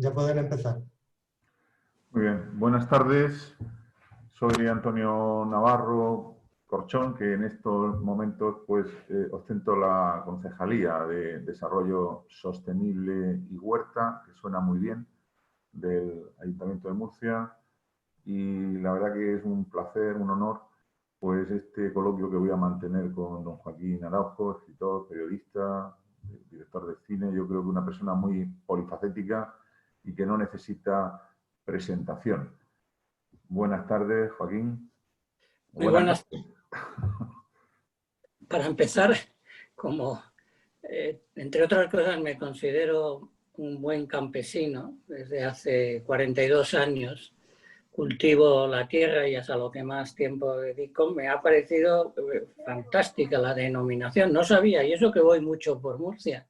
Ya pueden empezar. Muy bien, buenas tardes. Soy Antonio Navarro Corchón, que en estos momentos ostento la Concejalía de Desarrollo Sostenible y Huerta, que suena muy bien, del Ayuntamiento de Murcia. Y la verdad que es un placer, un honor, pues este coloquio que voy a mantener con don Joaquín Araujo, escritor, periodista, director de cine. Yo creo que una persona muy polifacética y que no necesita presentación. Buenas tardes, Joaquín. Muy buenas. Para empezar, como entre otras cosas me considero un buen campesino, desde hace 42 años cultivo la tierra y es a lo que más tiempo dedico, me ha parecido fantástica la denominación. No sabía, y eso que voy mucho por Murcia,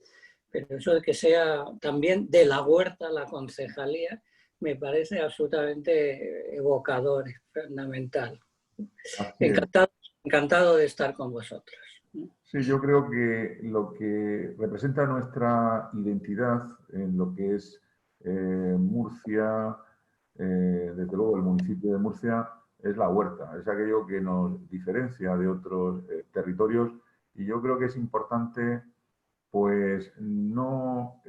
pero eso de que sea también de la huerta la concejalía me parece absolutamente evocador, fundamental. Encantado de estar con vosotros. Sí, yo creo que lo que representa nuestra identidad en lo que es Murcia, desde luego el municipio de Murcia, es la huerta, es aquello que nos diferencia de otros territorios, y yo creo que es importante pues no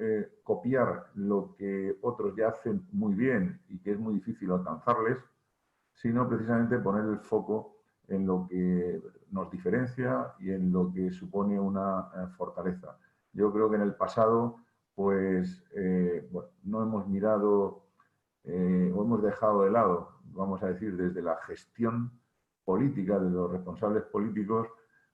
copiar lo que otros ya hacen muy bien y que es muy difícil alcanzarles, sino precisamente poner el foco en lo que nos diferencia y en lo que supone una fortaleza. Yo creo que en el pasado pues bueno, no hemos mirado o hemos dejado de lado, vamos a decir, desde la gestión política de los responsables políticos,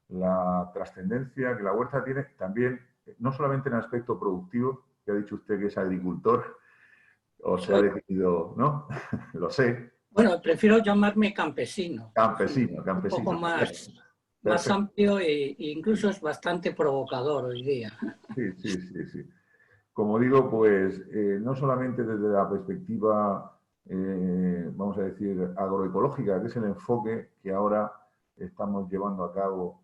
la trascendencia que la huerta tiene también, no solamente en el aspecto productivo, que ha dicho usted que es agricultor, o se ha decidido, ¿no? Lo sé. Bueno, prefiero llamarme campesino. Campesino. Un poco más amplio e incluso es bastante provocador hoy día. Sí. Como digo, pues no solamente desde la perspectiva, vamos a decir, agroecológica, que es el enfoque que ahora estamos llevando a cabo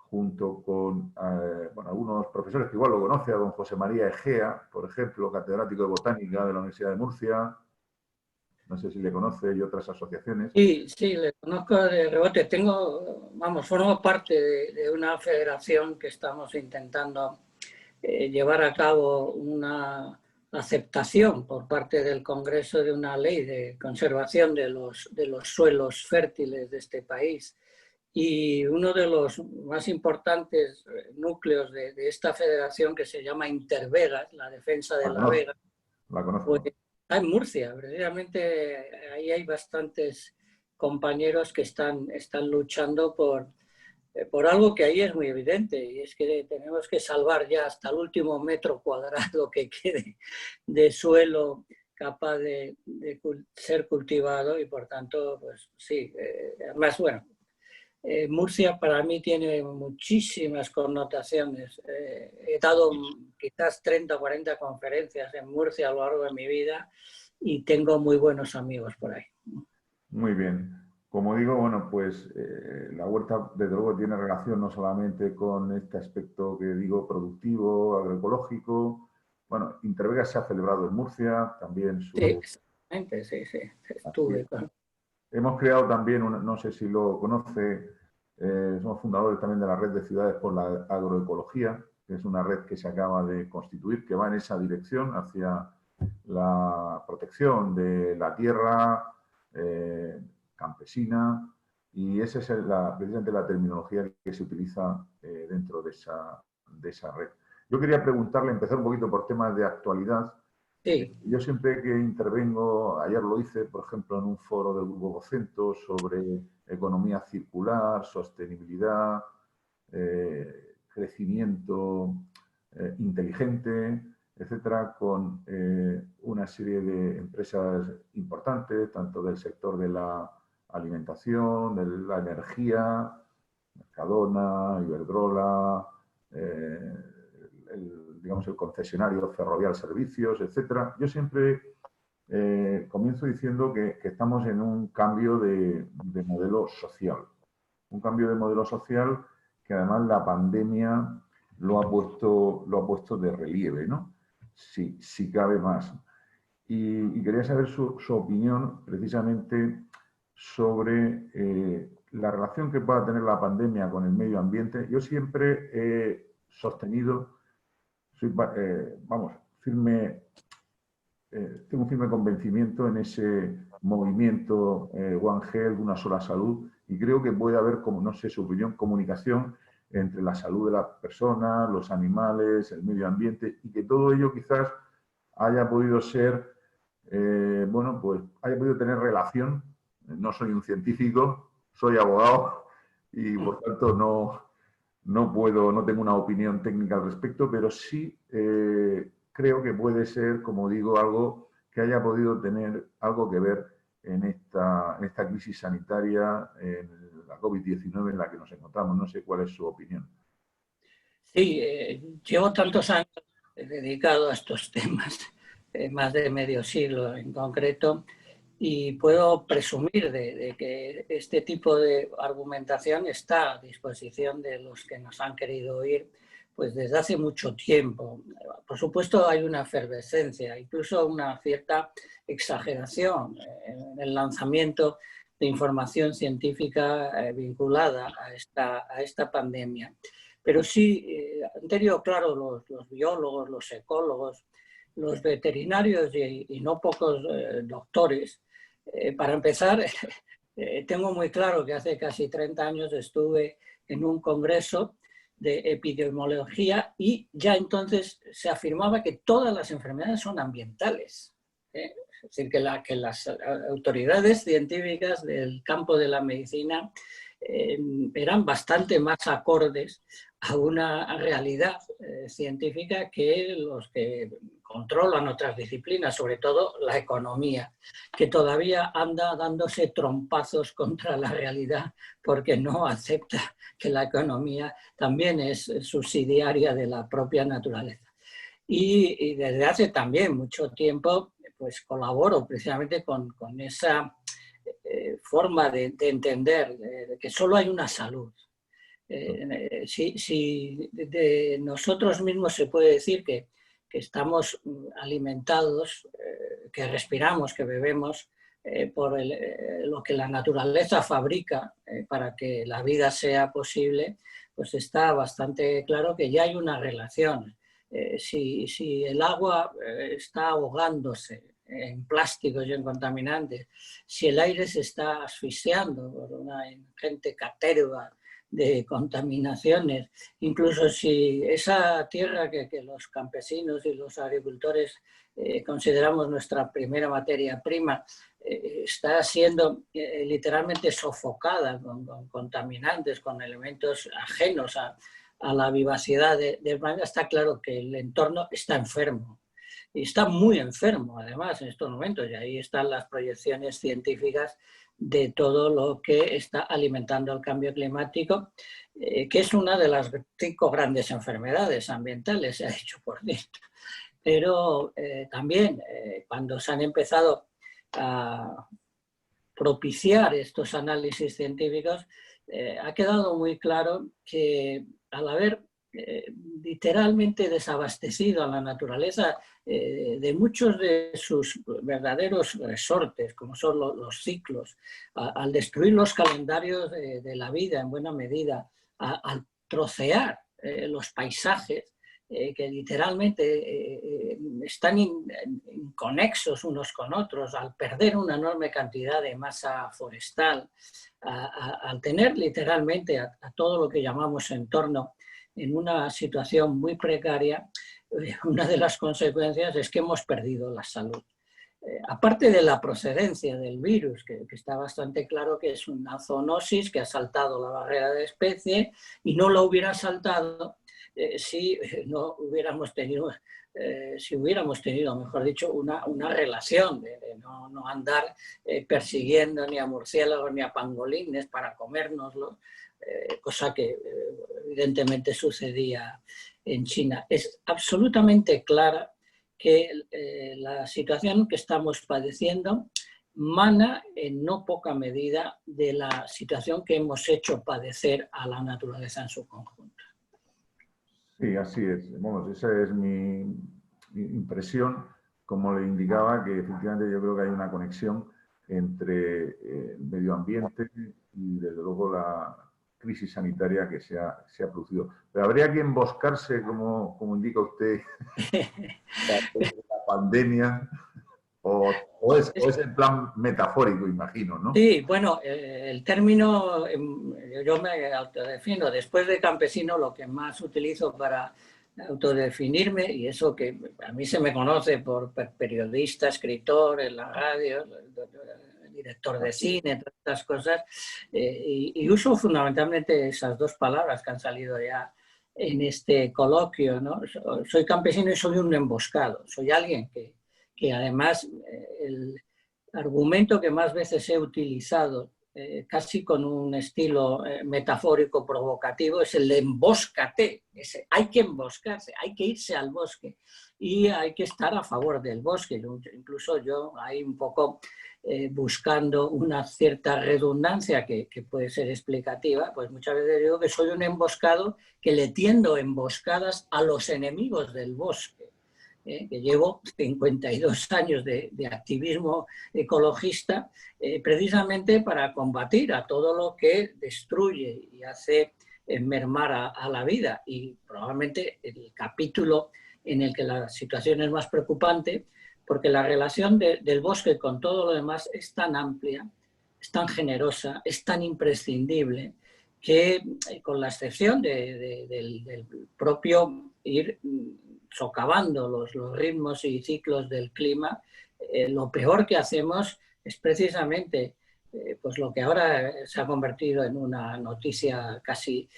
junto con bueno, algunos profesores que igual lo conoce, a don José María Egea, por ejemplo, catedrático de Botánica de la Universidad de Murcia. No sé si le conoce, y otras asociaciones. Sí, le conozco de rebote. Formo parte de una federación que estamos intentando llevar a cabo una aceptación por parte del Congreso de una ley de conservación de los suelos fértiles de este país. Y uno de los más importantes núcleos de esta federación, que se llama Intervegas, la defensa de la vega, la conozco. Pues, en Murcia. Precisamente ahí hay bastantes compañeros que están luchando por algo que ahí es muy evidente, y es que tenemos que salvar ya hasta el último metro cuadrado que quede de suelo capaz de ser cultivado, y por tanto, pues sí, además, bueno, Murcia para mí tiene muchísimas connotaciones. He dado quizás 30 o 40 conferencias en Murcia a lo largo de mi vida y tengo muy buenos amigos por ahí. Muy bien. Como digo, bueno, pues la huerta desde luego tiene relación no solamente con este aspecto que digo productivo, agroecológico. Bueno, Intervegas se ha celebrado en Murcia, también su... Sí, exactamente, sí. Estuve con... Hemos creado también, no sé si lo conoce, somos fundadores también de la Red de Ciudades por la Agroecología, que es una red que se acaba de constituir, que va en esa dirección, hacia la protección de la tierra campesina, y esa es precisamente la terminología que se utiliza dentro de esa red. Yo quería preguntarle, empezar un poquito por temas de actualidad. Sí. Yo siempre que intervengo, ayer lo hice, por ejemplo, en un foro del Grupo Vocento sobre economía circular, sostenibilidad, crecimiento inteligente, etcétera, con una serie de empresas importantes, tanto del sector de la alimentación, de la energía, Mercadona, Iberdrola, digamos, el concesionario Ferrovial Servicios, etcétera. Yo siempre comienzo diciendo que estamos en un cambio de modelo social. Un cambio de modelo social que además la pandemia lo ha puesto de relieve, ¿no? Si cabe más. y quería saber su opinión precisamente sobre la relación que pueda tener la pandemia con el medio ambiente. Yo siempre he sostenido, tengo un firme convencimiento en ese movimiento One Health, una sola salud, y creo que puede haber, como no sé su opinión, comunicación entre la salud de las personas, los animales, el medio ambiente, y que todo ello quizás haya podido ser, pues haya podido tener relación. No soy un científico, soy abogado y por tanto no tengo una opinión técnica al respecto, pero sí creo que puede ser, como digo, algo que haya podido tener algo que ver en esta crisis sanitaria, en la COVID-19 en la que nos encontramos. No sé cuál es su opinión. Sí, llevo tantos años dedicado a estos temas, más de medio siglo en concreto, y puedo presumir de que este tipo de argumentación está a disposición de los que nos han querido oír pues desde hace mucho tiempo. Por supuesto hay una efervescencia, incluso una cierta exageración en el lanzamiento de información científica vinculada a esta pandemia. Pero sí, han tenido claro los biólogos, los ecólogos, los veterinarios y no pocos doctores. Para empezar, tengo muy claro que hace casi 30 años estuve en un congreso de epidemiología y ya entonces se afirmaba que todas las enfermedades son ambientales. Es decir, que las autoridades científicas del campo de la medicina eran bastante más acordes a una realidad científica que los que controlan otras disciplinas, sobre todo la economía, que todavía anda dándose trompazos contra la realidad porque no acepta que la economía también es subsidiaria de la propia naturaleza. Y desde hace también mucho tiempo pues colaboro precisamente con esa forma de entender que solo hay una salud. Si de nosotros mismos se puede decir que estamos alimentados, que respiramos, que bebemos por lo que la naturaleza fabrica para que la vida sea posible, pues está bastante claro que ya hay una relación. Si el agua está ahogándose en plásticos y en contaminantes, si el aire se está asfixiando por una ingente caterva de contaminaciones, incluso si esa tierra que los campesinos y los agricultores consideramos nuestra primera materia prima, está siendo literalmente sofocada con contaminantes, con elementos ajenos a la vivacidad del planeta, está claro que el entorno está enfermo. Y está muy enfermo, además, en estos momentos, y ahí están las proyecciones científicas de todo lo que está alimentando el cambio climático, que es una de las 5 grandes enfermedades ambientales, se ha dicho por dentro. Pero también cuando se han empezado a propiciar estos análisis científicos, ha quedado muy claro que al haber literalmente desabastecido a la naturaleza de muchos de sus verdaderos resortes, como son los ciclos, al destruir los calendarios de la vida en buena medida, al trocear los paisajes, que literalmente están inconexos unos con otros, al perder una enorme cantidad de masa forestal, al tener literalmente a todo lo que llamamos entorno en una situación muy precaria, una de las consecuencias es que hemos perdido la salud. Aparte de la procedencia del virus, que está bastante claro que es una zoonosis que ha saltado la barrera de especie y no la hubiera saltado si no hubiéramos tenido, mejor dicho, una relación de no andar persiguiendo ni a murciélagos ni a pangolines para comérnoslos, cosa que evidentemente sucedía en China. Es absolutamente clara que la situación que estamos padeciendo mana en no poca medida de la situación que hemos hecho padecer a la naturaleza en su conjunto. Sí, así es. Bueno, esa es mi impresión. como le indicaba, que efectivamente yo creo que hay una conexión entre el medio ambiente y, desde luego, la crisis sanitaria que se ha producido. Pero habría que emboscarse, como indica usted, la pandemia, o es en plan metafórico, imagino, ¿no? Sí, bueno, el término, yo me autodefino, después de campesino, lo que más utilizo para autodefinirme, y eso que a mí se me conoce por periodista, escritor en la radio, director de cine, todas estas cosas, y uso fundamentalmente esas dos palabras que han salido ya en este coloquio, ¿no? Soy campesino y soy un emboscado, soy alguien que además el argumento que más veces he utilizado, casi con un estilo metafórico provocativo, es el de embóscate. Hay que emboscarse, hay que irse al bosque y hay que estar a favor del bosque. Incluso yo ahí un poco buscando una cierta redundancia que puede ser explicativa, pues muchas veces digo que soy un emboscado que le tiendo emboscadas a los enemigos del bosque. Que llevo 52 años de activismo ecologista, precisamente para combatir a todo lo que destruye y hace mermar a la vida. Y probablemente el capítulo en el que la situación es más preocupante, porque la relación del bosque con todo lo demás es tan amplia, es tan generosa, es tan imprescindible, que con la excepción del propio ir socavando los ritmos y ciclos del clima, lo peor que hacemos es precisamente pues lo que ahora se ha convertido en una noticia casi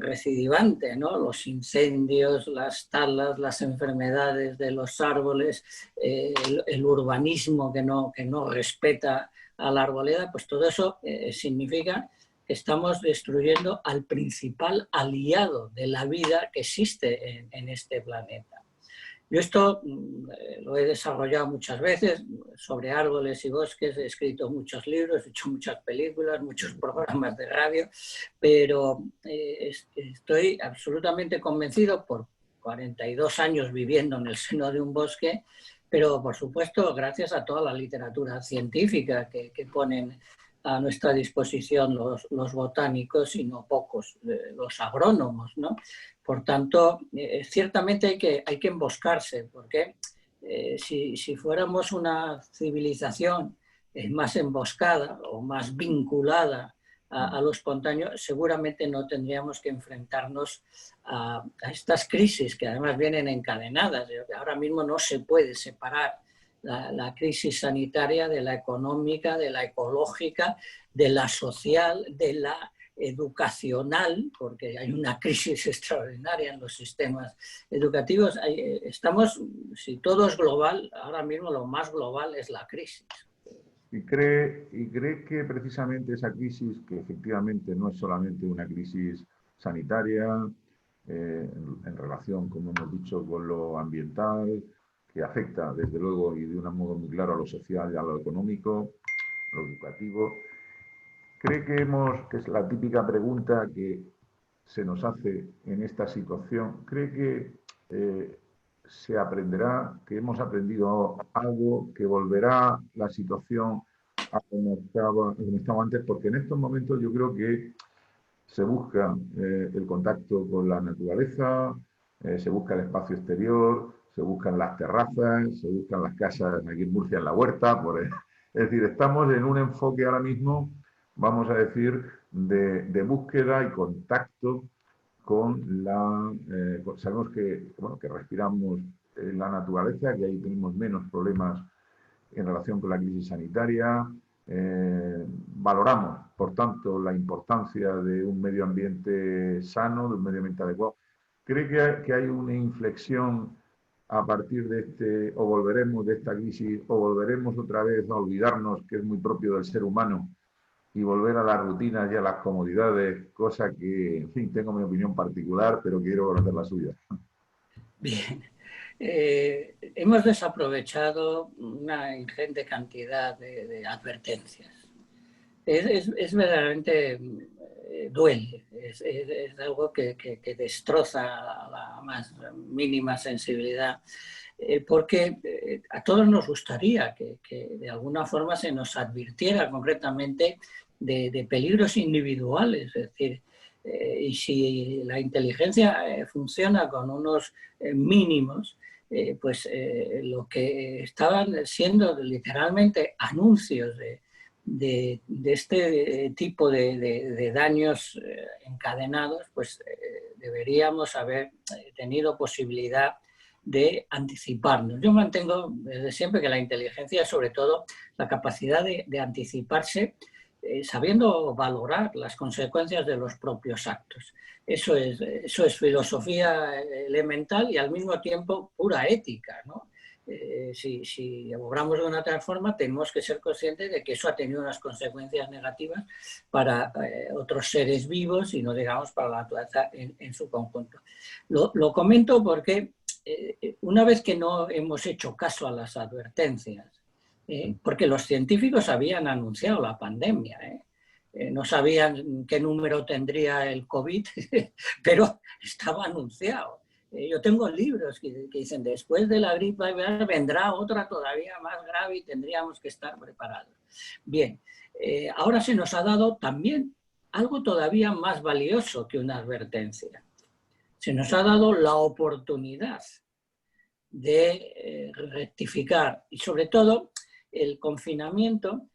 recidivante, ¿no? Los incendios, las talas, las enfermedades de los árboles, el urbanismo que no respeta a la arboleda, pues todo eso significa que estamos destruyendo al principal aliado de la vida que existe en este planeta. Yo esto lo he desarrollado muchas veces sobre árboles y bosques, he escrito muchos libros, he hecho muchas películas, muchos programas de radio, pero estoy absolutamente convencido, por 42 años viviendo en el seno de un bosque, pero por supuesto gracias a toda la literatura científica que ponen a nuestra disposición los botánicos y no pocos, los agrónomos, ¿no? Por tanto, ciertamente hay que emboscarse, porque si fuéramos una civilización más emboscada o más vinculada a lo espontáneo, seguramente no tendríamos que enfrentarnos a estas crisis que además vienen encadenadas. Ahora mismo no se puede separar la crisis sanitaria de la económica, de la ecológica, de la social, de la educacional, porque hay una crisis extraordinaria en los sistemas educativos. Estamos, si todo es global, ahora mismo lo más global es la crisis. ¿Y cree que precisamente esa crisis, que efectivamente no es solamente una crisis sanitaria, en relación, como hemos dicho, con lo ambiental, que afecta desde luego y de un modo muy claro a lo social y a lo económico, a lo educativo, cree que es la típica pregunta que se nos hace en esta situación, cree que se aprenderá, que hemos aprendido algo, que volverá la situación a como estaba antes, porque en estos momentos yo creo que se busca el contacto con la naturaleza, se busca el espacio exterior, se buscan las terrazas, se buscan las casas, aquí en Murcia, en la huerta. Es decir, estamos en un enfoque ahora mismo, vamos a decir, de búsqueda y contacto con la... sabemos que, bueno, que respiramos en la naturaleza, que ahí tenemos menos problemas en relación con la crisis sanitaria. Valoramos, por tanto, la importancia de un medio ambiente sano, de un medio ambiente adecuado. ¿Cree que hay una inflexión a partir de o volveremos de esta crisis, o volveremos otra vez a olvidarnos, que es muy propio del ser humano, y volver a las rutinas y a las comodidades, cosa que, en fin, tengo mi opinión particular, pero quiero conocer la suya? Bien. Hemos desaprovechado una ingente cantidad de advertencias. Es verdaderamente duele, es algo que destroza la más mínima sensibilidad porque a todos nos gustaría que de alguna forma se nos advirtiera concretamente de peligros individuales, es decir, y si la inteligencia funciona con unos mínimos, pues lo que estaban siendo literalmente anuncios de este tipo de daños encadenados, pues deberíamos haber tenido posibilidad de anticiparnos. Yo mantengo desde siempre que la inteligencia es sobre todo la capacidad de anticiparse sabiendo valorar las consecuencias de los propios actos. Eso es filosofía elemental y al mismo tiempo pura ética, ¿no? Si obramos de una tal forma, tenemos que ser conscientes de que eso ha tenido unas consecuencias negativas para otros seres vivos y no digamos para la naturaleza en su conjunto. Lo comento porque una vez que no hemos hecho caso a las advertencias, porque los científicos habían anunciado la pandemia, no sabían qué número tendría el COVID, pero estaba anunciado. Yo tengo libros que dicen, después de la gripe aviar vendrá otra todavía más grave y tendríamos que estar preparados. Bien, ahora se nos ha dado también algo todavía más valioso que una advertencia. Se nos ha dado la oportunidad de rectificar y sobre todo el confinamiento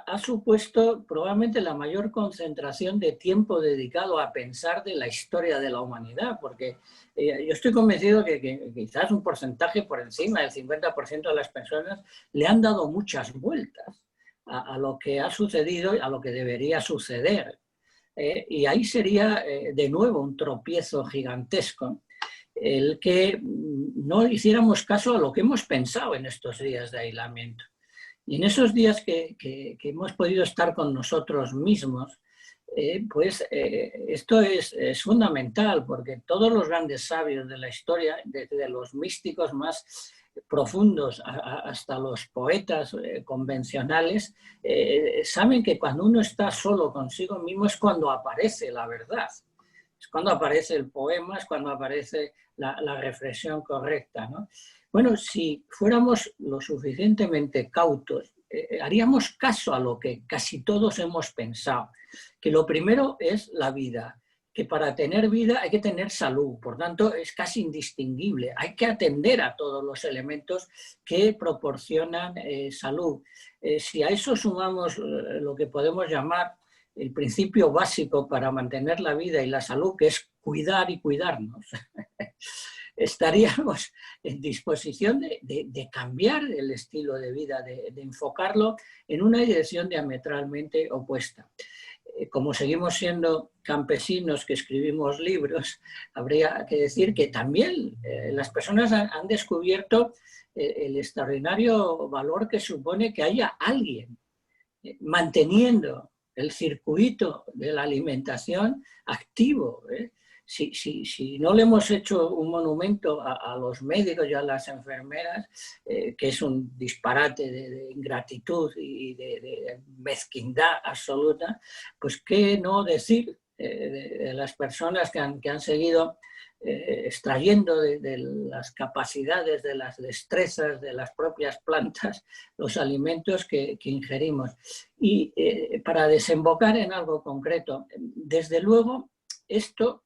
ha supuesto probablemente la mayor concentración de tiempo dedicado a pensar de la historia de la humanidad, porque yo estoy convencido que quizás un porcentaje por encima del 50% de las personas le han dado muchas vueltas a lo que ha sucedido y a lo que debería suceder. Y ahí sería de nuevo un tropiezo gigantesco el que no hiciéramos caso a lo que hemos pensado en estos días de aislamiento. Y en esos días que hemos podido estar con nosotros mismos, pues esto es fundamental, porque todos los grandes sabios de la historia, desde los místicos más profundos hasta los poetas convencionales, saben que cuando uno está solo consigo mismo es cuando aparece la verdad. Es cuando aparece el poema, es cuando aparece la reflexión correcta, ¿no? Bueno, si fuéramos lo suficientemente cautos, haríamos caso a lo que casi todos hemos pensado, que lo primero es la vida, que para tener vida hay que tener salud, por tanto es casi indistinguible, hay que atender a todos los elementos que proporcionan salud. Si a eso sumamos lo que podemos llamar el principio básico para mantener la vida y la salud, que es cuidar y cuidarnos, estaríamos en disposición de cambiar el estilo de vida, de enfocarlo en una dirección diametralmente opuesta. Como seguimos siendo campesinos que escribimos libros, habría que decir que también las personas han descubierto el extraordinario valor que supone que haya alguien manteniendo el circuito de la alimentación activo. Si no le hemos hecho un monumento a los médicos y a las enfermeras, que es un disparate de ingratitud y de mezquindad absoluta, pues qué no decir de las personas que han seguido extrayendo de las capacidades, de las destrezas de las propias plantas, los alimentos que ingerimos. Y para desembocar en algo concreto, desde luego esto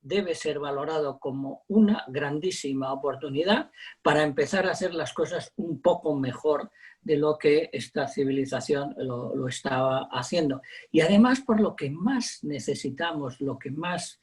debe ser valorado como una grandísima oportunidad para empezar a hacer las cosas un poco mejor de lo que esta civilización lo estaba haciendo. Y además por lo que más necesitamos, lo que más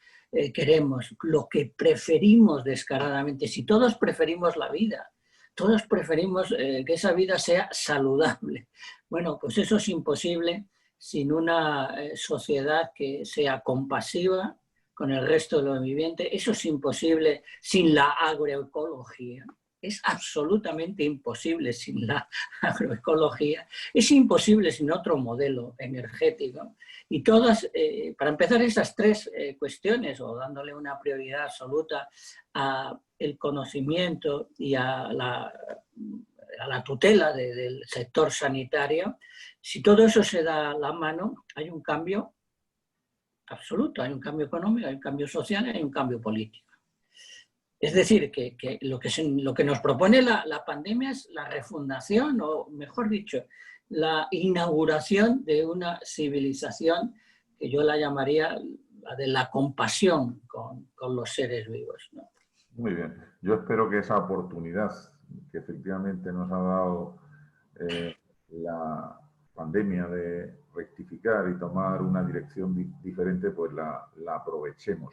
queremos, lo que preferimos descaradamente. Si todos preferimos la vida, todos preferimos que esa vida sea saludable. Bueno, pues eso es imposible sin una sociedad que sea compasiva con el resto de lo viviente. Eso es imposible sin la agroecología. Es absolutamente imposible sin la agroecología. Es imposible sin otro modelo energético. Y todas, para empezar, esas tres cuestiones, o dándole una prioridad absoluta al conocimiento y a la tutela del sector sanitario, si todo eso se da la mano, hay un cambio absoluto, hay un cambio económico, hay un cambio social, hay un cambio político. Es decir, que lo que nos propone la pandemia es la refundación, o mejor dicho, la inauguración de una civilización que yo la llamaría la de la compasión con los seres vivos, ¿no? Muy bien. Yo espero que esa oportunidad que efectivamente nos ha dado la pandemia de rectificar y tomar una dirección diferente, pues la aprovechemos.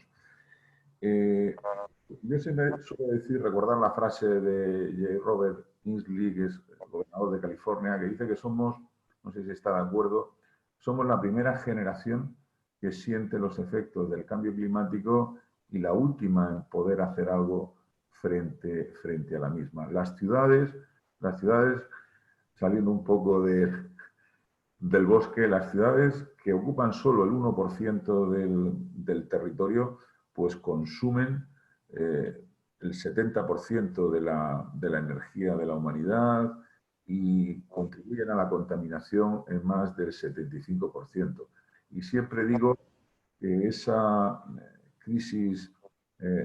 Yo siempre suelo recordar la frase de J. Robert Inslee, que es el gobernador de California, que dice que somos, no sé si está de acuerdo, somos la primera generación que siente los efectos del cambio climático y la última en poder hacer algo frente a la misma. Las ciudades, saliendo un poco del bosque, las ciudades que ocupan solo el 1% del territorio, pues consumen el 70% de la energía de la humanidad y contribuyen a la contaminación en más del 75%. Y siempre digo que esa crisis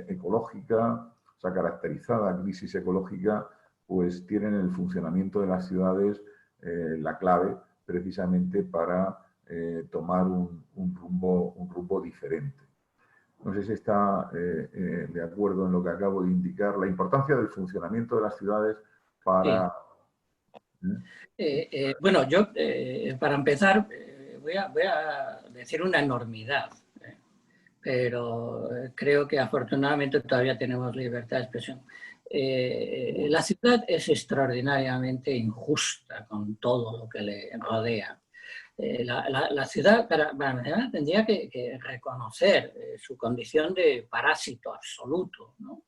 ecológica, esa caracterizada crisis ecológica, pues tiene en el funcionamiento de las ciudades la clave precisamente para tomar un rumbo diferente. No sé si está de acuerdo en lo que acabo de indicar, la importancia del funcionamiento de las ciudades para... Bueno, yo para empezar voy a decir una enormidad, pero creo que afortunadamente todavía tenemos libertad de expresión. La ciudad es extraordinariamente injusta con todo lo que le rodea. La ciudad, para empezar, tendría que reconocer su condición de parásito absoluto, ¿no?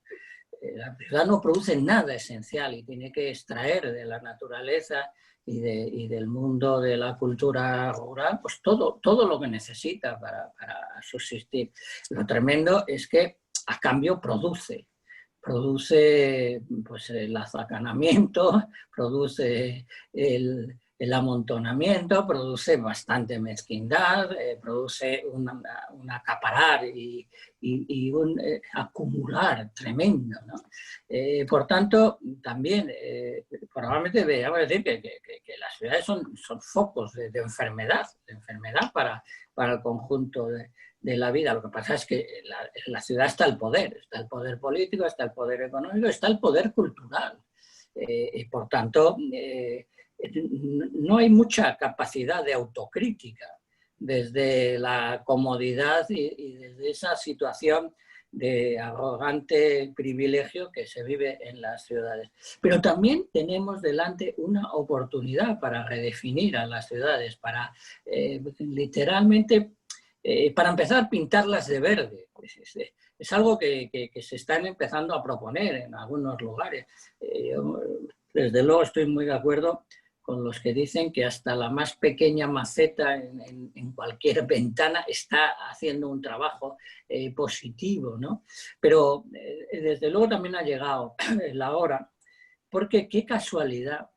La ciudad no produce nada esencial y tiene que extraer de la naturaleza y del mundo de la cultura rural pues todo lo que necesita para subsistir. Lo tremendo es que a cambio produce pues, el azacanamiento, produce el amontonamiento, produce bastante mezquindad, produce un acaparar y un acumular tremendo, ¿no? Por tanto, también probablemente deberíamos decir que las ciudades son focos de enfermedad para el conjunto de la vida. Lo que pasa es que en la ciudad está el poder político, está el poder económico, está el poder cultural. Y por tanto, no hay mucha capacidad de autocrítica desde la comodidad y desde esa situación de arrogante privilegio que se vive en las ciudades. Pero también tenemos delante una oportunidad para redefinir a las ciudades, para literalmente, para empezar, pintarlas de verde. Es algo que se están empezando a proponer en algunos lugares. Yo, desde luego, estoy muy de acuerdo con los que dicen que hasta la más pequeña maceta en cualquier ventana está haciendo un trabajo positivo, ¿no? Pero desde luego también ha llegado la hora, porque qué casualidad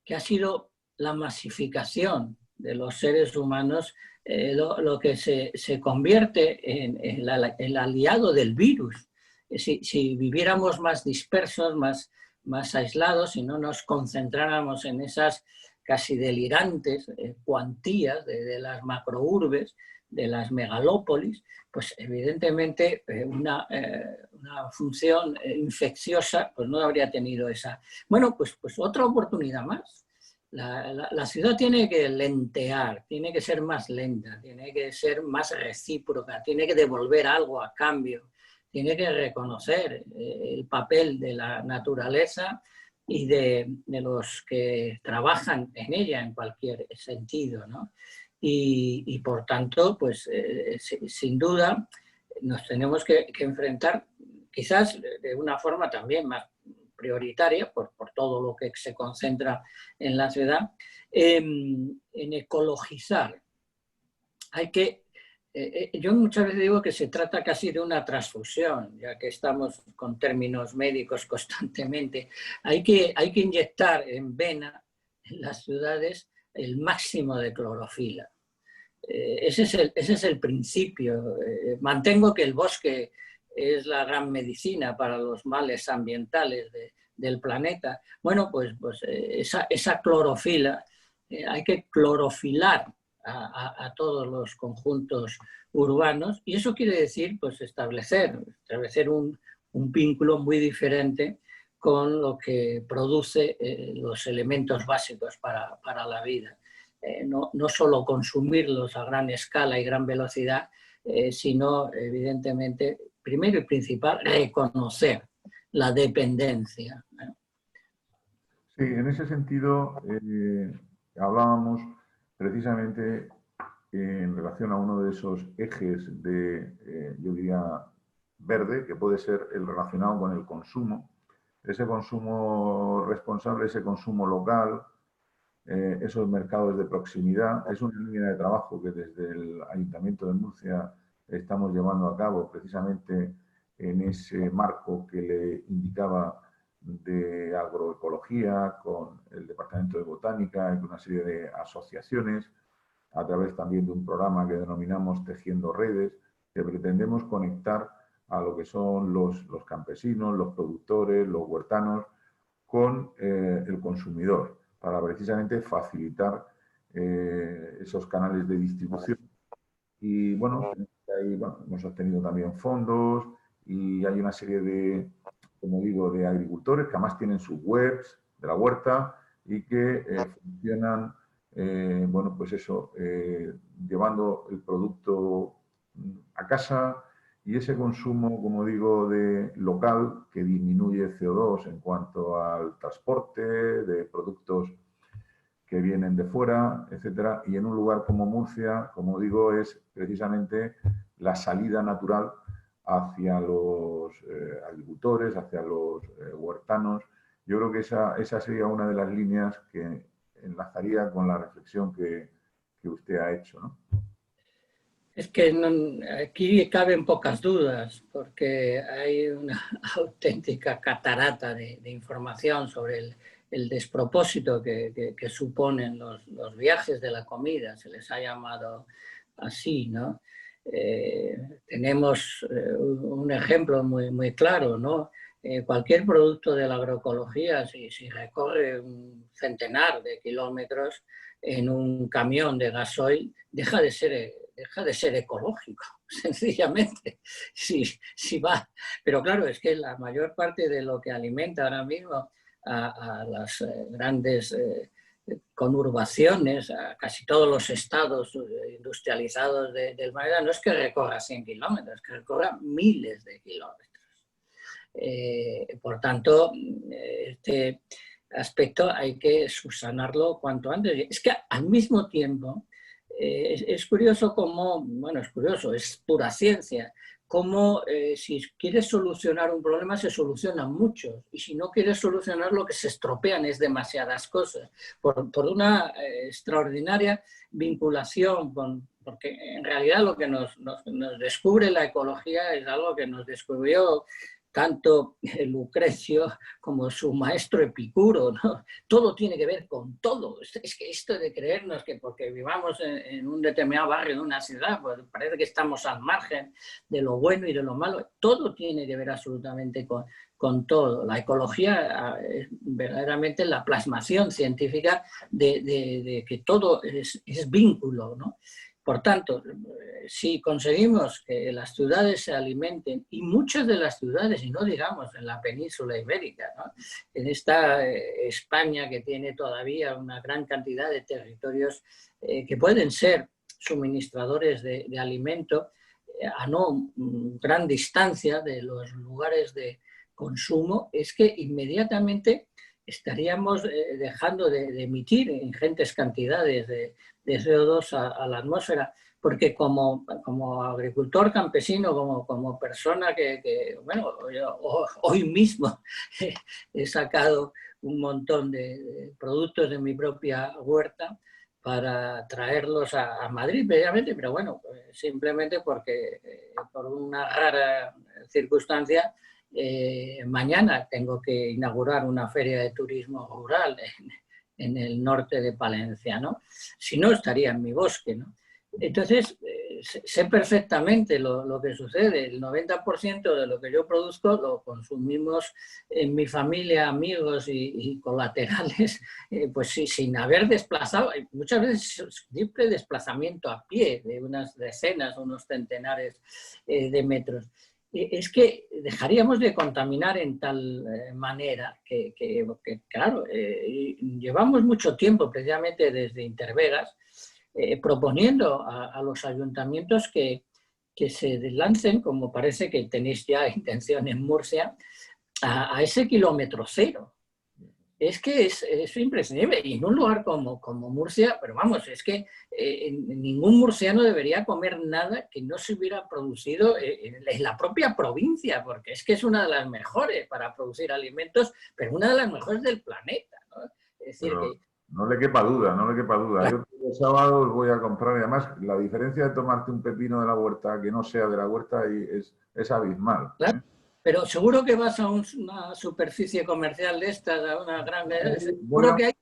que ha sido la masificación de los seres humanos lo que se convierte en el aliado del virus. Si viviéramos más dispersos, más aislados, si no nos concentráramos en esas casi delirantes cuantías de las macrourbes, de las megalópolis, pues evidentemente una función infecciosa pues no habría tenido esa. Bueno, pues otra oportunidad más. La ciudad tiene que lentear, tiene que ser más lenta, tiene que ser más recíproca, tiene que devolver algo a cambio, tiene que reconocer el papel de la naturaleza y de los que trabajan en ella en cualquier sentido, ¿no? Y por tanto, pues sin duda nos tenemos que enfrentar quizás de una forma también más prioritaria por todo lo que se concentra en la ciudad, en ecologizar. Hay que, yo muchas veces digo que se trata casi de una transfusión, ya que estamos con términos médicos constantemente. Hay que inyectar en vena en las ciudades el máximo de clorofila. Ese es el principio. Mantengo que el bosque es la gran medicina para los males ambientales del planeta. Bueno, pues esa clorofila, hay que clorofilar a todos los conjuntos urbanos, y eso quiere decir pues establecer un vínculo muy diferente con lo que produce los elementos básicos para la vida. No solo consumirlos a gran escala y gran velocidad, sino evidentemente, primero y principal, reconocer la dependencia. Sí, en ese sentido hablábamos precisamente en relación a uno de esos ejes de, yo diría, verde, que puede ser el relacionado con el consumo, ese consumo responsable, ese consumo local, esos mercados de proximidad. Es una línea de trabajo que desde el Ayuntamiento de Murcia estamos llevando a cabo precisamente en ese marco que le indicaba de agroecología, con el Departamento de Botánica y con una serie de asociaciones, a través también de un programa que denominamos Tejiendo Redes, que pretendemos conectar a lo que son los campesinos, los productores, los huertanos, con el consumidor, para precisamente facilitar esos canales de distribución. Y bueno, ahí, hemos obtenido también fondos y hay una serie de, como digo, de agricultores que además tienen sus webs de la huerta y que funcionan, bueno, pues eso, llevando el producto a casa, y ese consumo, como digo, de local, que disminuye CO2 en cuanto al transporte de productos que vienen de fuera, etcétera. Y en un lugar como Murcia, como digo, es precisamente la salida natural hacia los agricultores, hacia los huertanos. Yo creo que esa sería una de las líneas que enlazaría con la reflexión que usted ha hecho, ¿no? Es que aquí caben pocas dudas, porque hay una auténtica catarata de información sobre el despropósito que suponen los viajes de la comida, se les ha llamado así, ¿no? Tenemos un ejemplo muy claro, ¿no? Cualquier producto de la agroecología, si recorre un centenar de kilómetros en un camión de gasoil, deja de ser ecológico, sencillamente, si va. Pero claro, es que la mayor parte de lo que alimenta ahora mismo a las grandes conurbaciones, a casi todos los estados industrializados del planeta, no es que recorra 100 kilómetros, es que recorra miles de kilómetros. Por tanto, este aspecto hay que subsanarlo cuanto antes. Es que al mismo tiempo es curioso cómo, bueno, es curioso, es pura ciencia, cómo si quieres solucionar un problema se solucionan muchos, y si no quieres solucionarlo, que se estropean es demasiadas cosas, por una extraordinaria vinculación porque en realidad lo que nos descubre la ecología es algo que nos descubrió tanto Lucrecio como su maestro Epicuro, ¿no? Todo tiene que ver con todo. Es que esto de creernos que porque vivamos en un determinado barrio de una ciudad, pues parece que estamos al margen de lo bueno y de lo malo. Todo tiene que ver absolutamente con todo. La ecología es verdaderamente la plasmación científica de que todo es vínculo, ¿no? Por tanto, si conseguimos que las ciudades se alimenten, y muchas de las ciudades, y no digamos en la península ibérica, ¿no? En esta España que tiene todavía una gran cantidad de territorios que pueden ser suministradores de alimento a no gran distancia de los lugares de consumo, es que inmediatamente estaríamos dejando de emitir ingentes cantidades de CO2 a la atmósfera, porque como agricultor campesino, como persona bueno, yo hoy mismo he sacado un montón de productos de mi propia huerta para traerlos a Madrid, previamente, pero bueno, simplemente porque por una rara circunstancia mañana tengo que inaugurar una feria de turismo rural en el norte de Palencia, ¿no? Si no, estaría en mi bosque, ¿no? Entonces, sé perfectamente lo que sucede. El 90% de lo que yo produzco lo consumimos en mi familia, amigos y colaterales, pues sí, sin haber desplazado, muchas veces simple desplazamiento a pie de unas decenas, unos centenares de metros. Es que dejaríamos de contaminar en tal manera que claro, llevamos mucho tiempo, precisamente desde Intervegas, proponiendo a los ayuntamientos que se lancen, como parece que tenéis ya intención en Murcia, a ese kilómetro cero. Es que es imprescindible. Y en un lugar como Murcia, pero vamos, es que ningún murciano debería comer nada que no se hubiera producido en la propia provincia, porque es que es una de las mejores para producir alimentos, pero una de las mejores del planeta, ¿no? Es decir, Pero que... no le quepa duda, no le quepa duda. Yo el sábado voy a comprar, y además la diferencia de tomarte un pepino de la huerta que no sea de la huerta es abismal. Claro, pero seguro que vas a una superficie comercial de estas, a una gran... Seguro que hay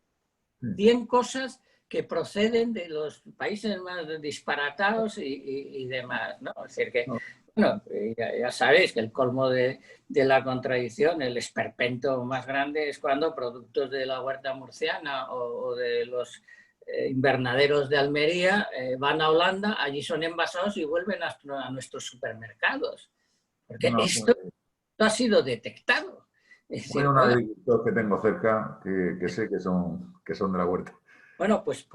100 cosas que proceden de los países más disparatados y demás, ¿no? Es decir, que, bueno, ya sabéis que el colmo de la contradicción, el esperpento más grande es cuando productos de la huerta murciana o de los invernaderos de Almería van a Holanda, allí son envasados y vuelven a nuestros supermercados. Porque esto ha sido detectado. Es decir, un agricultor que tengo cerca que sé que son de la huerta. Bueno, pues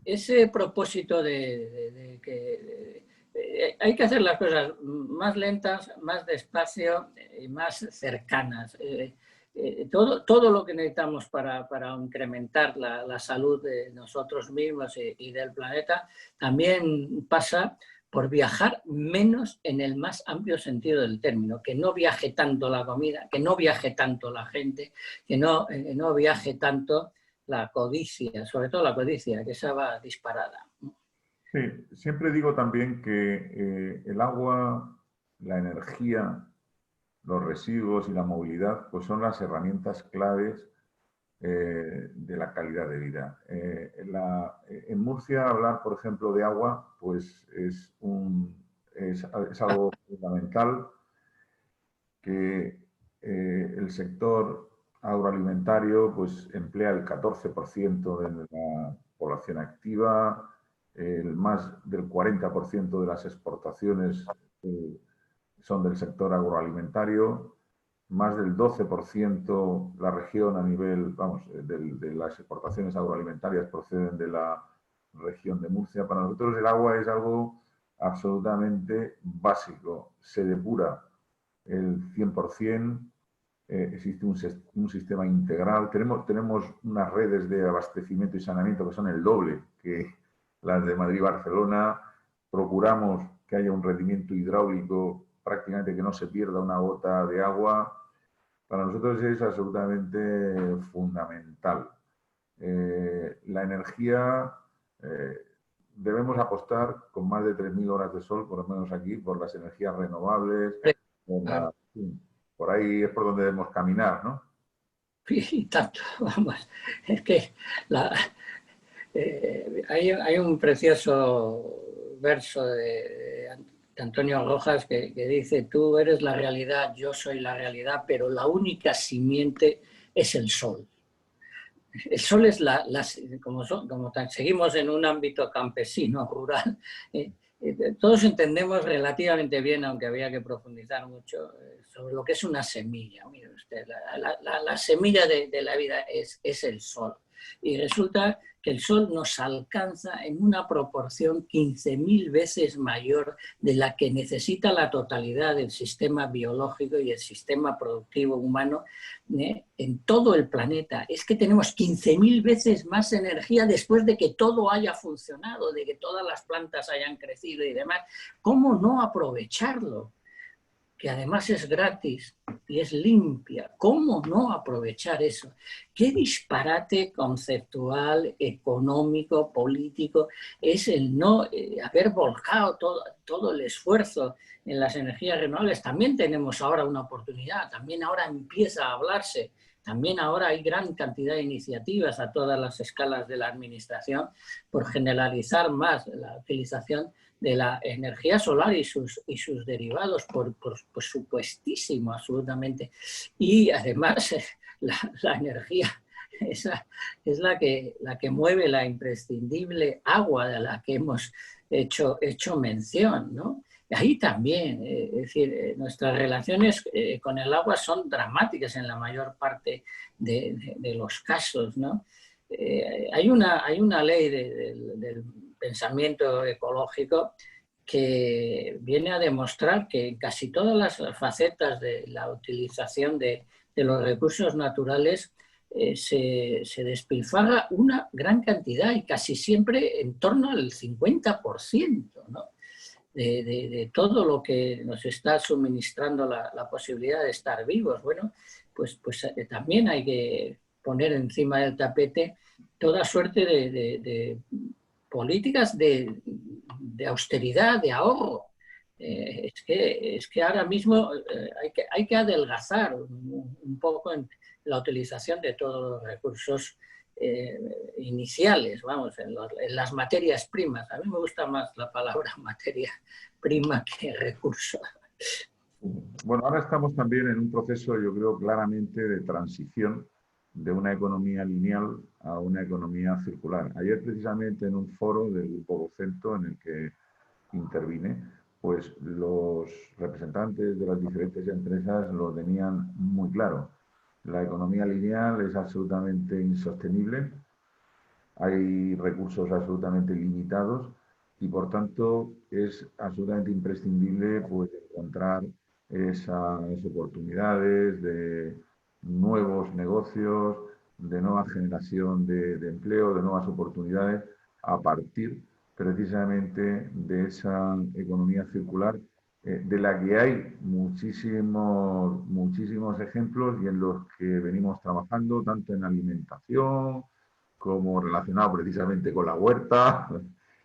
ese propósito de que hay que hacer las cosas más lentas, más despacio y más cercanas. Todo lo que necesitamos para incrementar la salud de nosotros mismos y del planeta también pasa por viajar menos en el más amplio sentido del término, que no viaje tanto la comida, que no viaje tanto la gente, que no viaje tanto la codicia, sobre todo la codicia, que esa va disparada. Sí, siempre digo también que el agua, la energía, los residuos y la movilidad pues son las herramientas claves de la calidad de vida. En Murcia hablar, por ejemplo, de agua pues es algo fundamental que el sector agroalimentario pues emplea el 14% de la población activa, más del 40% de las exportaciones son del sector agroalimentario, más del 12% la región a nivel, vamos, de las exportaciones agroalimentarias proceden de la región de Murcia. Para nosotros el agua es algo absolutamente básico, se depura el 100%, existe un sistema integral, tenemos unas redes de abastecimiento y saneamiento que son el doble que las de Madrid y Barcelona, procuramos que haya un rendimiento hidráulico prácticamente que no se pierda una gota de agua. Para nosotros es absolutamente fundamental. La energía, debemos apostar con más de 3.000 horas de sol, por lo menos aquí, por las energías renovables. Por ahí es por donde debemos caminar, ¿no? Y tanto, vamos. Es que hay un precioso verso de Antonio Rojas que dice: tú eres la realidad, yo soy la realidad, pero la única simiente es el sol. El sol es como seguimos en un ámbito campesino, rural, todos entendemos relativamente bien, aunque había que profundizar mucho, sobre lo que es una semilla. Mire usted, la semilla de la vida es el sol. Y resulta que el sol nos alcanza en una proporción 15.000 veces mayor de la que necesita la totalidad del sistema biológico y el sistema productivo humano en todo el planeta. Es que tenemos 15.000 veces más energía después de que todo haya funcionado, de que todas las plantas hayan crecido y demás. ¿Cómo no aprovecharlo? Que además es gratis y es limpia. ¿Cómo no aprovechar eso? ¿Qué disparate conceptual, económico, político es el no haber volcado todo el esfuerzo en las energías renovables? También tenemos ahora una oportunidad, también ahora empieza a hablarse también ahora hay gran cantidad de iniciativas a todas las escalas de la administración por generalizar más la utilización de la energía solar y sus derivados, por supuestísimo, absolutamente. Y además la energía esa es la que mueve la imprescindible agua de la que hemos hecho mención, ¿no? Ahí también, es decir, nuestras relaciones con el agua son dramáticas en la mayor parte de los casos, ¿no? Hay una ley del pensamiento ecológico que viene a demostrar que en casi todas las facetas de la utilización de los recursos naturales se despilfarra una gran cantidad y casi siempre en torno al 50%, ¿no? De todo lo que nos está suministrando la posibilidad de estar vivos. Bueno, pues también hay que poner encima del tapete toda suerte de políticas de austeridad, de ahorro. Es que ahora mismo hay que adelgazar un poco en la utilización de todos los recursos iniciales, vamos, en las materias primas. A mí me gusta más la palabra materia prima que recurso. Bueno, ahora estamos también en un proceso, yo creo, claramente de transición de una economía lineal a una economía circular. Ayer, precisamente, en un foro del Grupo Vocento en el que intervine, pues los representantes de las diferentes empresas lo tenían muy claro. La economía lineal es absolutamente insostenible, hay recursos absolutamente limitados y, por tanto, es absolutamente imprescindible pues, encontrar esas oportunidades de nuevos negocios, de nueva generación de empleo, de nuevas oportunidades a partir precisamente de esa economía circular de la que hay muchísimos ejemplos y en los que venimos trabajando tanto en alimentación como relacionado precisamente con la huerta.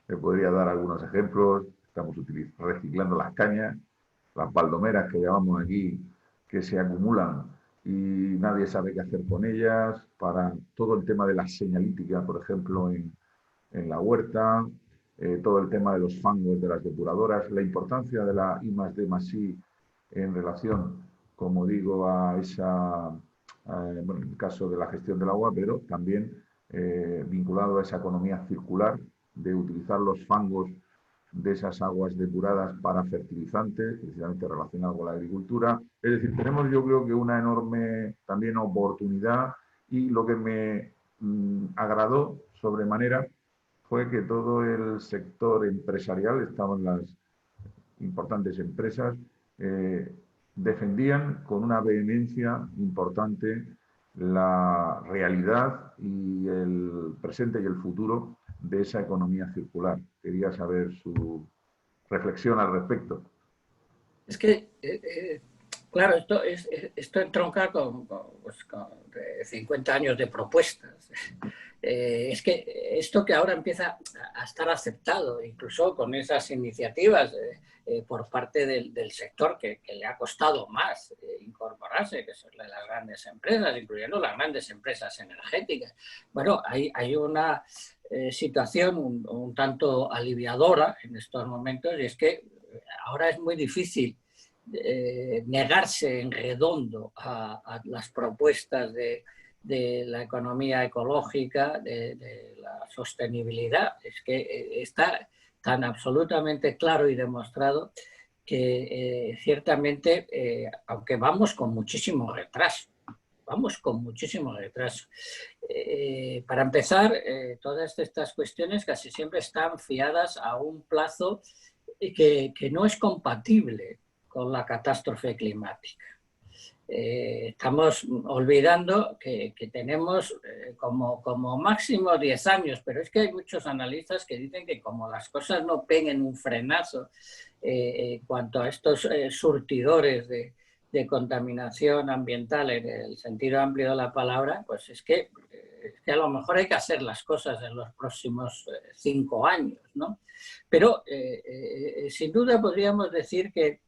Le podría dar algunos ejemplos. Estamos reciclando las cañas, las baldomeras que llamamos aquí, que se acumulan y nadie sabe qué hacer con ellas, para todo el tema de la señalítica, por ejemplo, en la huerta, todo el tema de los fangos de las depuradoras, la importancia de la I+D+I en relación, como digo, a esa, bueno, en el caso de la gestión del agua, pero también vinculado a esa economía circular de utilizar los fangos de esas aguas depuradas para fertilizantes, precisamente relacionado con la agricultura. Es decir, tenemos yo creo que una enorme también oportunidad y lo que me agradó sobremanera fue que todo el sector empresarial, estaban las importantes empresas, defendían con una vehemencia importante la realidad y el presente y el futuro de esa economía circular. Quería saber su reflexión al respecto. Es que, claro, esto entronca con 50 años de propuestas. Es que esto que ahora empieza a estar aceptado, incluso con esas iniciativas por parte del sector que le ha costado más incorporarse, que son las grandes empresas, incluyendo las grandes empresas energéticas. Bueno, hay una situación un tanto aliviadora en estos momentos, y es que ahora es muy difícil negarse en redondo a las propuestas de la economía ecológica, de la sostenibilidad. Es que está tan absolutamente claro y demostrado que ciertamente, aunque vamos con muchísimo retraso, para empezar, todas estas cuestiones casi siempre están fiadas a un plazo que no es compatible con la catástrofe climática. Estamos olvidando que tenemos como máximo 10 años, pero es que hay muchos analistas que dicen que como las cosas no peguen un frenazo en cuanto a estos surtidores de contaminación ambiental en el sentido amplio de la palabra, pues es que a lo mejor hay que hacer las cosas en los próximos 5 años, ¿no? Pero sin duda podríamos decir que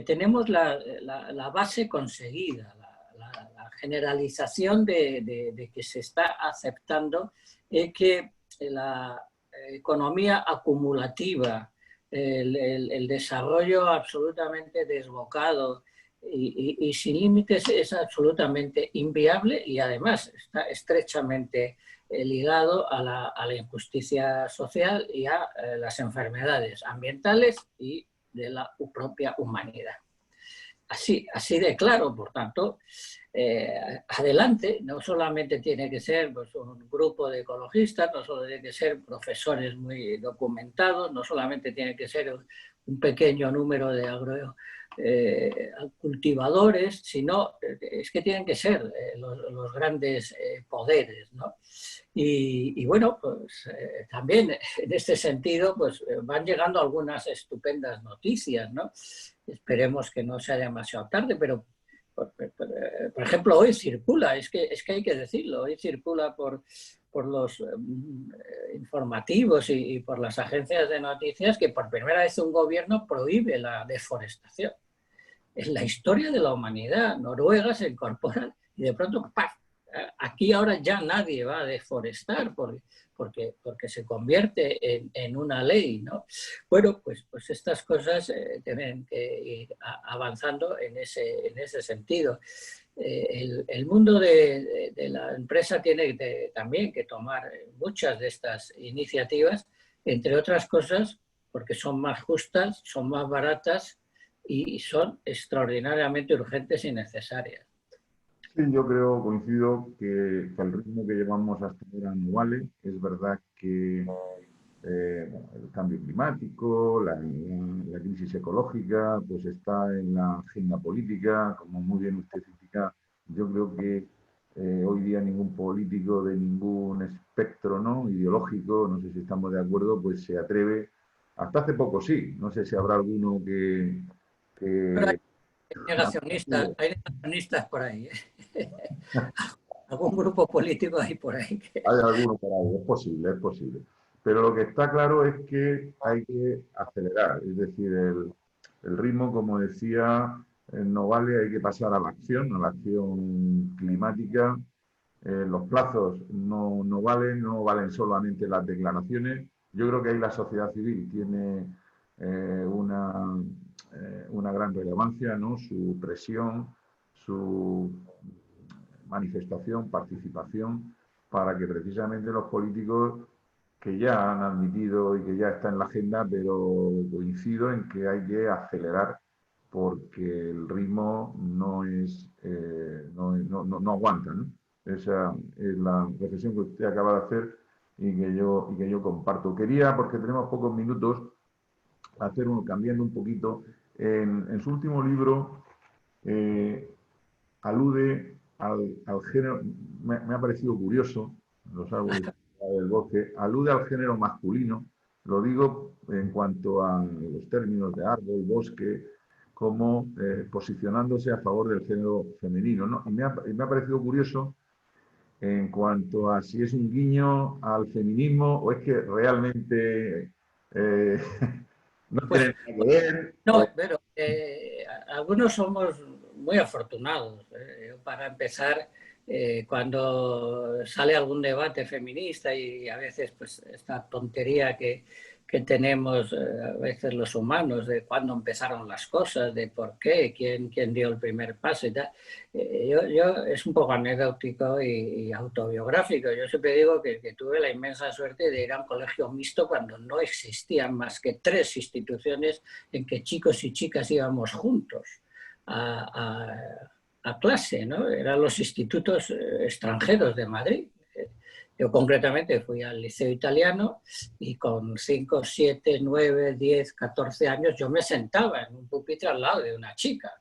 tenemos la base conseguida, la generalización de que se está aceptando es que la economía acumulativa, el desarrollo absolutamente desbocado y sin límites es absolutamente inviable y además está estrechamente ligado a la injusticia social y a las enfermedades ambientales y de la propia humanidad. Así de claro, por tanto, adelante, no solamente tiene que ser pues, un grupo de ecologistas, no solo tiene que ser profesores muy documentados, no solamente tiene que ser un pequeño número de cultivadores, sino es que tienen que ser los grandes poderes, ¿no? Y bueno, pues también en este sentido pues van llegando algunas estupendas noticias, ¿no? Esperemos que no sea demasiado tarde, pero por ejemplo hoy circula, es que hay que decirlo, hoy circula por los informativos y por las agencias de noticias que por primera vez un gobierno prohíbe la deforestación. En la historia de la humanidad, Noruega se incorpora y de pronto ¡paf! Aquí ahora ya nadie va a deforestar porque se convierte en una ley, ¿no? Bueno, pues estas cosas tienen que ir avanzando en ese sentido. El mundo de la empresa tiene también que tomar muchas de estas iniciativas, entre otras cosas, porque son más justas, son más baratas y son extraordinariamente urgentes y necesarias. Sí, yo creo, coincido que el ritmo que llevamos hasta ahora no vale. Es verdad que el cambio climático, la crisis ecológica, pues está en la agenda política, como muy bien usted indica. Yo creo que hoy día ningún político de ningún espectro, ¿no?, ideológico, no sé si estamos de acuerdo, pues se atreve. Hasta hace poco sí, no sé si habrá alguno Pero que hay negacionistas por ahí. Algún grupo político hay por ahí. hay alguno por ahí, es posible, es posible. Pero lo que está claro es que hay que acelerar, es decir, el ritmo, como decía, no vale, hay que pasar a la acción climática. Los plazos no valen solamente las declaraciones. Yo creo que ahí la sociedad civil tiene una gran relevancia, ¿no? Su presión, su manifestación, participación, para que precisamente los políticos que ya han admitido y que ya está en la agenda, pero coincido en que hay que acelerar porque el ritmo no aguanta, ¿no? Esa es la reflexión que usted acaba de hacer y que yo comparto. Quería, porque tenemos pocos minutos, cambiando un poquito. En su último libro alude al género, me ha parecido curioso, los árboles del bosque, alude al género masculino, lo digo en cuanto a los términos de árbol, bosque, como posicionándose a favor del género femenino, ¿no? Y me ha parecido curioso en cuanto a si es un guiño al feminismo o es que realmente no Pues, tiene nada que ver. no, pero algunos somos muy afortunados. Para empezar, cuando sale algún debate feminista y a veces pues esta tontería que tenemos a veces los humanos de cuándo empezaron las cosas, de por qué, quién dio el primer paso y tal. Es un poco anecdótico y autobiográfico. Yo siempre digo que tuve la inmensa suerte de ir a un colegio mixto cuando no existían más que 3 instituciones en que chicos y chicas íbamos juntos a clase, ¿no? Eran los institutos extranjeros de Madrid. Yo concretamente fui al Liceo Italiano y con 5, 7, 9, 10, 14 años yo me sentaba en un pupitre al lado de una chica.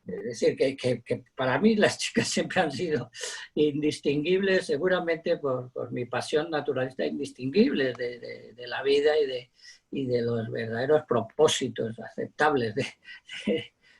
Es decir, que para mí las chicas siempre han sido indistinguibles, seguramente por mi pasión naturalista, indistinguibles de la vida y de los verdaderos propósitos aceptables de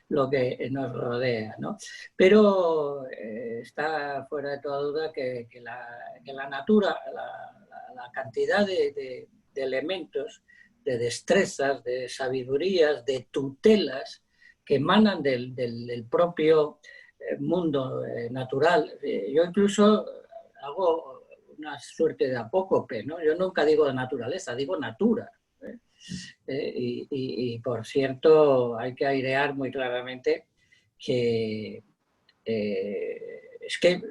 lo que nos rodea, ¿no? Pero está fuera de toda duda que la natura, la cantidad de elementos, de destrezas, de sabidurías, de tutelas que emanan del propio mundo natural. Yo incluso hago una suerte de apócope, ¿no? Yo nunca digo naturaleza, digo natura. Y por cierto, hay que airear muy claramente que es que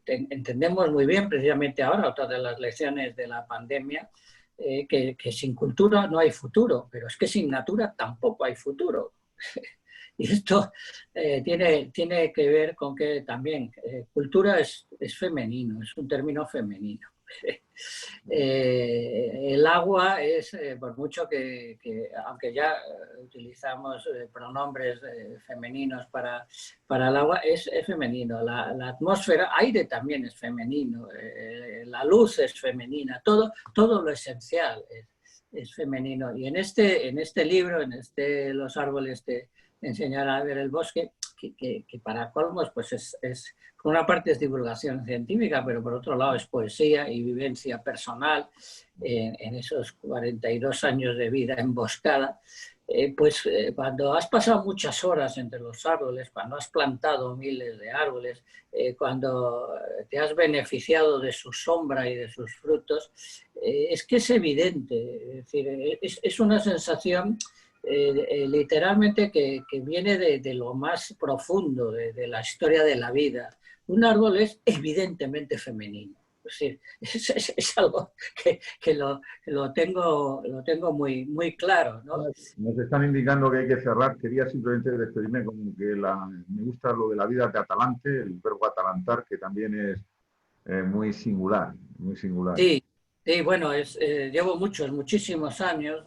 entendemos muy bien, precisamente ahora, otra de las lecciones de la pandemia, que sin cultura no hay futuro, pero es que sin natura tampoco hay futuro. Y esto tiene que ver con que también cultura es femenino, es un término femenino. El agua es, por mucho que aunque ya utilizamos pronombres femeninos para el agua, es femenino. La atmósfera, aire también es femenino, la luz es femenina, todo lo esencial es femenino. Y en este libro, Los árboles te enseñar a ver el bosque, que para colmos pues es, por una parte es divulgación científica, pero por otro lado es poesía y vivencia personal en esos 42 años de vida emboscada. Cuando has pasado muchas horas entre los árboles, cuando has plantado miles de árboles, cuando te has beneficiado de su sombra y de sus frutos, es que es evidente, es decir, es una sensación literalmente que viene de lo más profundo de la historia de la vida. Un árbol es evidentemente femenino. Es algo que lo tengo muy claro, ¿no? Nos están indicando que hay que cerrar. Quería simplemente despedirme como que me gusta lo de la vida de Atalante, el verbo atalantar, que también es muy singular, muy singular. Sí, bueno, llevo muchísimos años,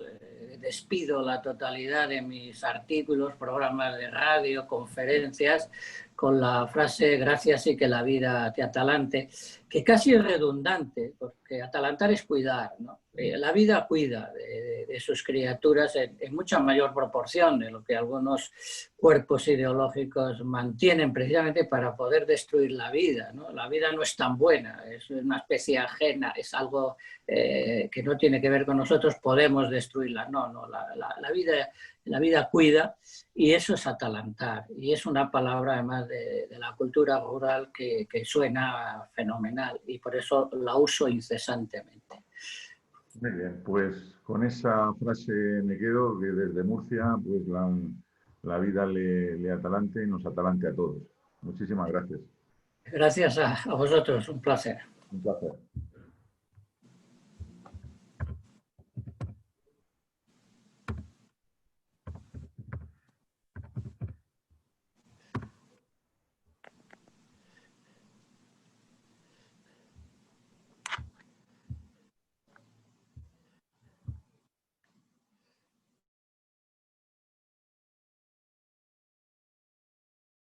despido la totalidad de mis artículos, programas de radio, conferencias, con la frase gracias y que la vida te atalante, que casi es redundante, porque atalantar es cuidar, ¿no? La vida cuida de sus criaturas en mucha mayor proporción de lo que algunos cuerpos ideológicos mantienen precisamente para poder destruir la vida, ¿no? La vida no es tan buena, es una especie ajena, es algo que no tiene que ver con nosotros, podemos destruirla. No, la vida cuida y eso es atalantar. Y es una palabra además de la cultura rural que suena fenomenal y por eso la uso incesantemente. Muy bien, pues con esa frase me quedo, que desde Murcia pues la vida le atalante y nos atalante a todos. Muchísimas gracias. Gracias a vosotros, un placer. Un placer.